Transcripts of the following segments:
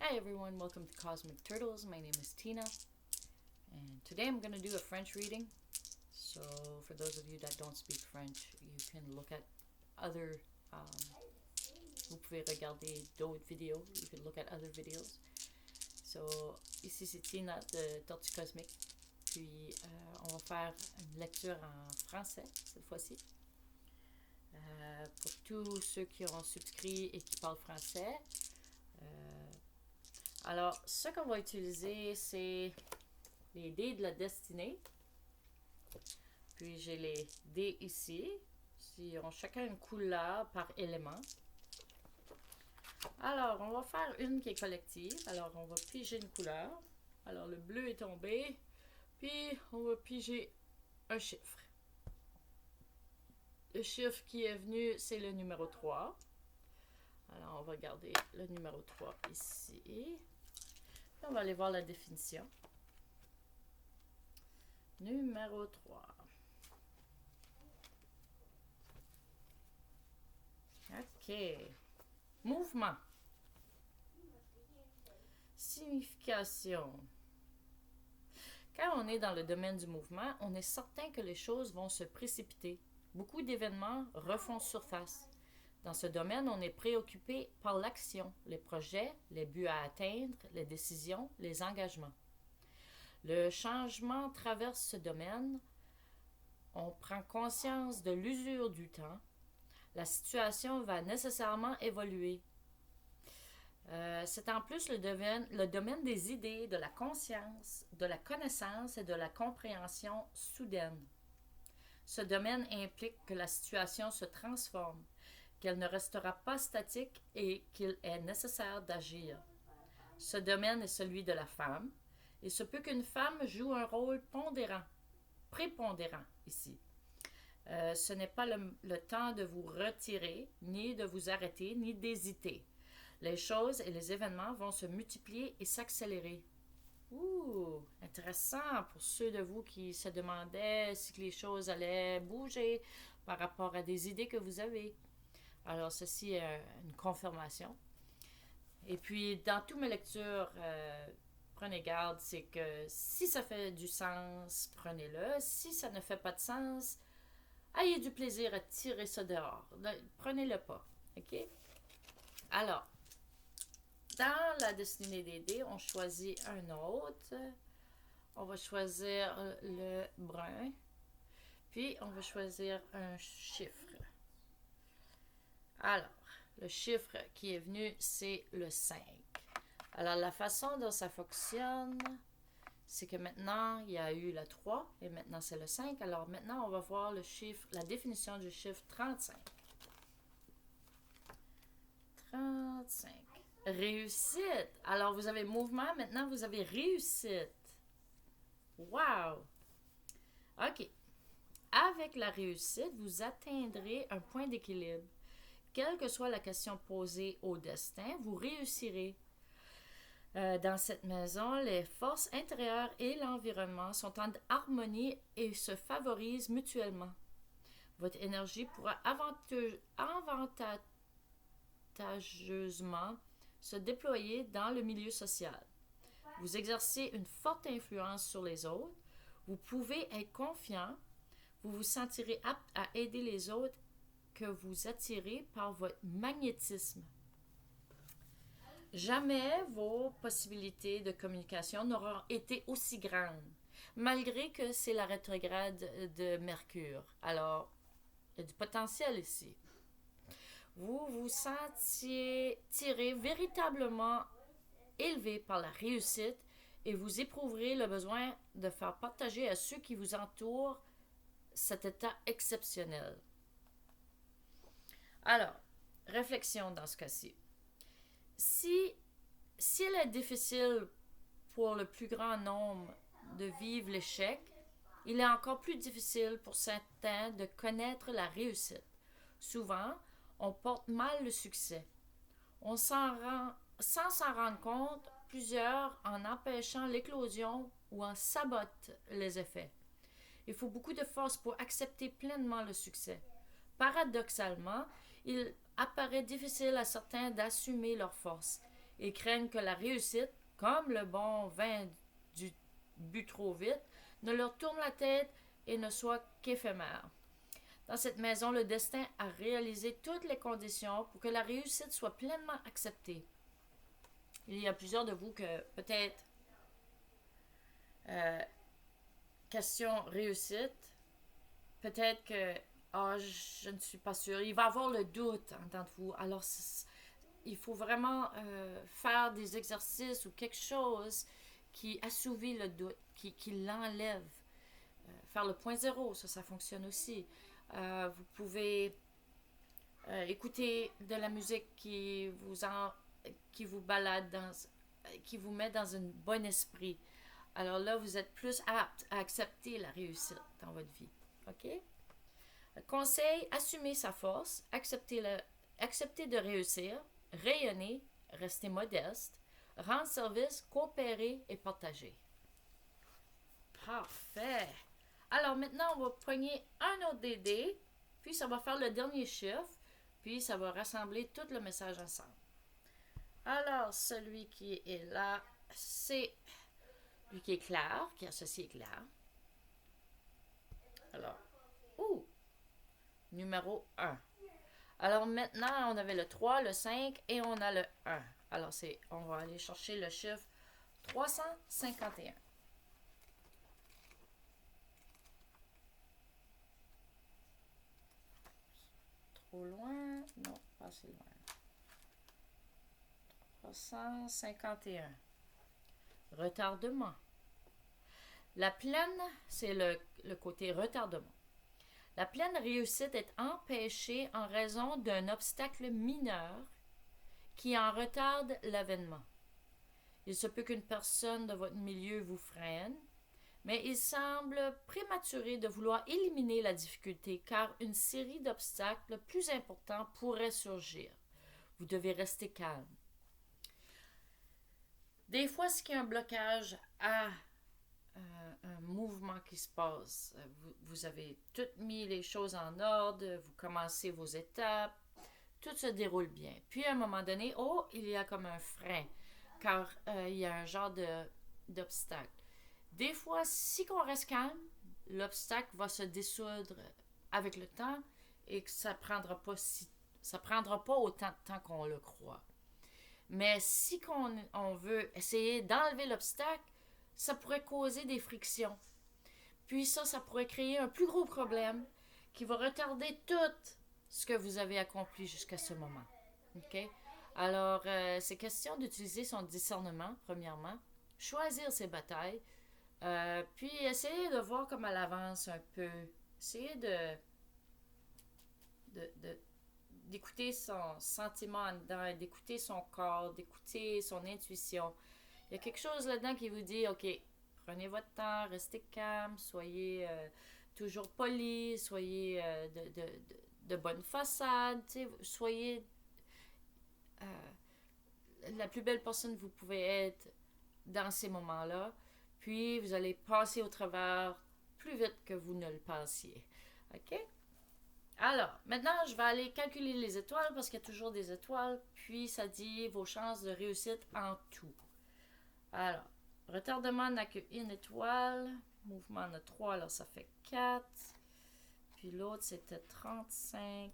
Hi everyone, welcome to Cosmic Turtles. My name is Tina, and today I'm going to do a French reading. So, for those of you that don't speak French, you can look at other. Vous pouvez regarder d'autres vidéos. You can look at other videos. So, ici c'est Tina de Tortue Cosmique. Puis, on va faire une lecture en français cette fois-ci. Pour tous ceux qui ont souscrit et qui parlent français. Alors, ce qu'on va utiliser, c'est les dés de la destinée. Puis j'ai les dés ici. Ils ont chacun une couleur par élément. Alors, on va faire une qui est collective. Alors, on va piger une couleur. Alors, le bleu est tombé. Puis, on va piger un chiffre. Le chiffre qui est venu, c'est le numéro 3. Alors, on va garder le numéro 3 ici. Puis, on va aller voir la définition. Numéro 3. OK. Mouvement. Signification. Quand on est dans le domaine du mouvement, on est certain que les choses vont se précipiter. Beaucoup d'événements refont surface. Dans ce domaine, on est préoccupé par l'action, les projets, les buts à atteindre, les décisions, les engagements. Le changement traverse ce domaine. On prend conscience de l'usure du temps. La situation va nécessairement évoluer. C'est en plus le domaine des idées, de la conscience, de la connaissance et de la compréhension soudaine. Ce domaine implique que la situation se transforme, qu'elle ne restera pas statique et qu'il est nécessaire d'agir. Ce domaine est celui de la femme. Il se peut qu'une femme joue un rôle prépondérant ici. Ce n'est pas le temps de vous retirer, ni de vous arrêter, ni d'hésiter. Les choses et les événements vont se multiplier et s'accélérer. Ouh, intéressant pour ceux de vous qui se demandaient si les choses allaient bouger par rapport à des idées que vous avez. Alors, ceci est une confirmation. Et puis, dans toutes mes lectures, prenez garde, c'est que si ça fait du sens, prenez-le. Si ça ne fait pas de sens, ayez du plaisir à tirer ça dehors. Prenez-le pas. OK? Alors, dans la destinée des dés, on choisit un autre. On va choisir le brun. Puis, on va choisir un chiffre. Alors, le chiffre qui est venu, c'est le 5. Alors, la façon dont ça fonctionne, c'est que maintenant, il y a eu le 3 et maintenant, c'est le 5. Alors, maintenant, on va voir le chiffre, la définition du chiffre 35. 35. Réussite. Alors, vous avez mouvement, maintenant, vous avez réussite. Wow! OK. Avec la réussite, vous atteindrez un point d'équilibre. Quelle que soit la question posée au destin, vous réussirez. Dans cette maison, les forces intérieures et l'environnement sont en harmonie et se favorisent mutuellement. Votre énergie pourra avantageusement se déployer dans le milieu social. Vous exercez une forte influence sur les autres. Vous pouvez être confiant. Vous vous sentirez apte à aider les autres que vous attirez par votre magnétisme. Jamais vos possibilités de communication n'auront été aussi grandes, malgré que c'est la rétrograde de Mercure. Alors, il y a du potentiel ici. Vous vous sentiez tiré véritablement élevé par la réussite et vous éprouverez le besoin de faire partager à ceux qui vous entourent cet état exceptionnel. Alors, réflexion dans ce cas-ci. Si il est difficile pour le plus grand nombre de vivre l'échec, il est encore plus difficile pour certains de connaître la réussite. Souvent, on porte mal le succès. Sans s'en rendre compte, plusieurs en empêchant l'éclosion ou en sabotent les effets. Il faut beaucoup de force pour accepter pleinement le succès. Paradoxalement, il apparaît difficile à certains d'assumer leur force. Ils craignent que la réussite, comme le bon vin du bu trop vite, ne leur tourne la tête et ne soit qu'éphémère. Dans cette maison, le destin a réalisé toutes les conditions pour que la réussite soit pleinement acceptée. Il y a plusieurs de vous que peut-être question réussite, peut-être que je ne suis pas sûre. Il va y avoir le doute en tant que vous. Alors, il faut vraiment faire des exercices ou quelque chose qui assouvit le doute, qui l'enlève. Faire le point zéro, ça fonctionne aussi. Vous pouvez écouter de la musique qui vous balade, qui vous met dans un bon esprit. Alors là, vous êtes plus apte à accepter la réussite dans votre vie. OK? Conseil, assumer sa force, accepter de réussir, rayonner, rester modeste, rendre service, coopérer et partager. Parfait! Alors maintenant, on va pogner un autre DD, puis ça va faire le dernier chiffre, puis ça va rassembler tout le message ensemble. Alors, celui qui est là, c'est lui qui est clair, qui est associé clair. Alors, numéro 1. Alors maintenant, on avait le 3, le 5 et on a le 1. Alors, on va aller chercher le chiffre 351. Trop loin? Non, pas assez loin. 351. Retardement. La pleine, c'est le côté retardement. La pleine réussite est empêchée en raison d'un obstacle mineur qui en retarde l'avènement. Il se peut qu'une personne de votre milieu vous freine, mais il semble prématuré de vouloir éliminer la difficulté car une série d'obstacles plus importants pourrait surgir. Vous devez rester calme. Des fois, ce qui est un blocage à un mouvement qui se passe, vous avez tout mis les choses en ordre, vous commencez vos étapes, tout se déroule bien. Puis à un moment donné, il y a comme un frein, car il y a un genre d'obstacle. Des fois, si on reste calme, l'obstacle va se dissoudre avec le temps et que ça prendra pas autant de temps qu'on le croit. Mais si on veut essayer d'enlever l'obstacle, ça pourrait causer des frictions. Puis ça pourrait créer un plus gros problème qui va retarder tout ce que vous avez accompli jusqu'à ce moment. OK? Alors, c'est question d'utiliser son discernement, premièrement, choisir ses batailles, puis essayer de voir comme elle avance un peu. Essayer d'écouter son sentiment en dedans, d'écouter son corps, d'écouter son intuition. Il y a quelque chose là-dedans qui vous dit, OK, prenez votre temps, restez calme, soyez toujours poli, soyez de bonne façade, soyez la plus belle personne que vous pouvez être dans ces moments-là. Puis, vous allez passer au travers plus vite que vous ne le pensiez. OK? Alors, maintenant, je vais aller calculer les étoiles parce qu'il y a toujours des étoiles. Puis, ça dit vos chances de réussite en tout. Alors, retardement n'a qu'une étoile. Mouvement en a 3, alors ça fait 4. Puis l'autre, c'était 35.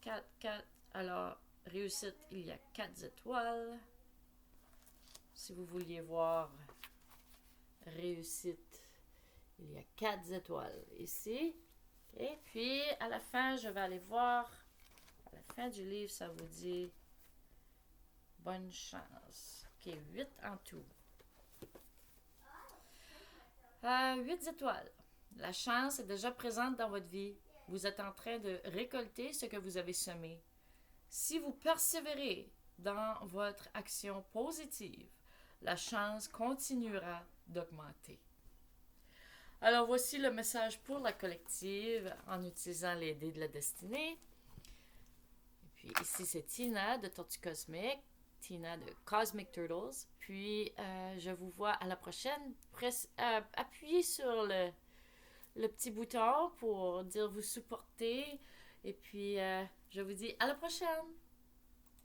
4, 4. Alors, réussite, il y a 4 étoiles. Si vous vouliez voir réussite, il y a 4 étoiles ici. Et puis, à la fin, je vais aller voir. À la fin du livre, ça vous dit bonne chance. OK, 8 en tout. 8 étoiles. La chance est déjà présente dans votre vie. Vous êtes en train de récolter ce que vous avez semé. Si vous persévérez dans votre action positive, la chance continuera d'augmenter. Alors voici le message pour la collective en utilisant les dés de la destinée. Et puis ici c'est Tina de Tortue Cosmique, Tina de Cosmic Turtles. Puis je vous vois à la prochaine. Appuyez sur le petit bouton pour dire vous supporter. Et puis Je vous dis à la prochaine!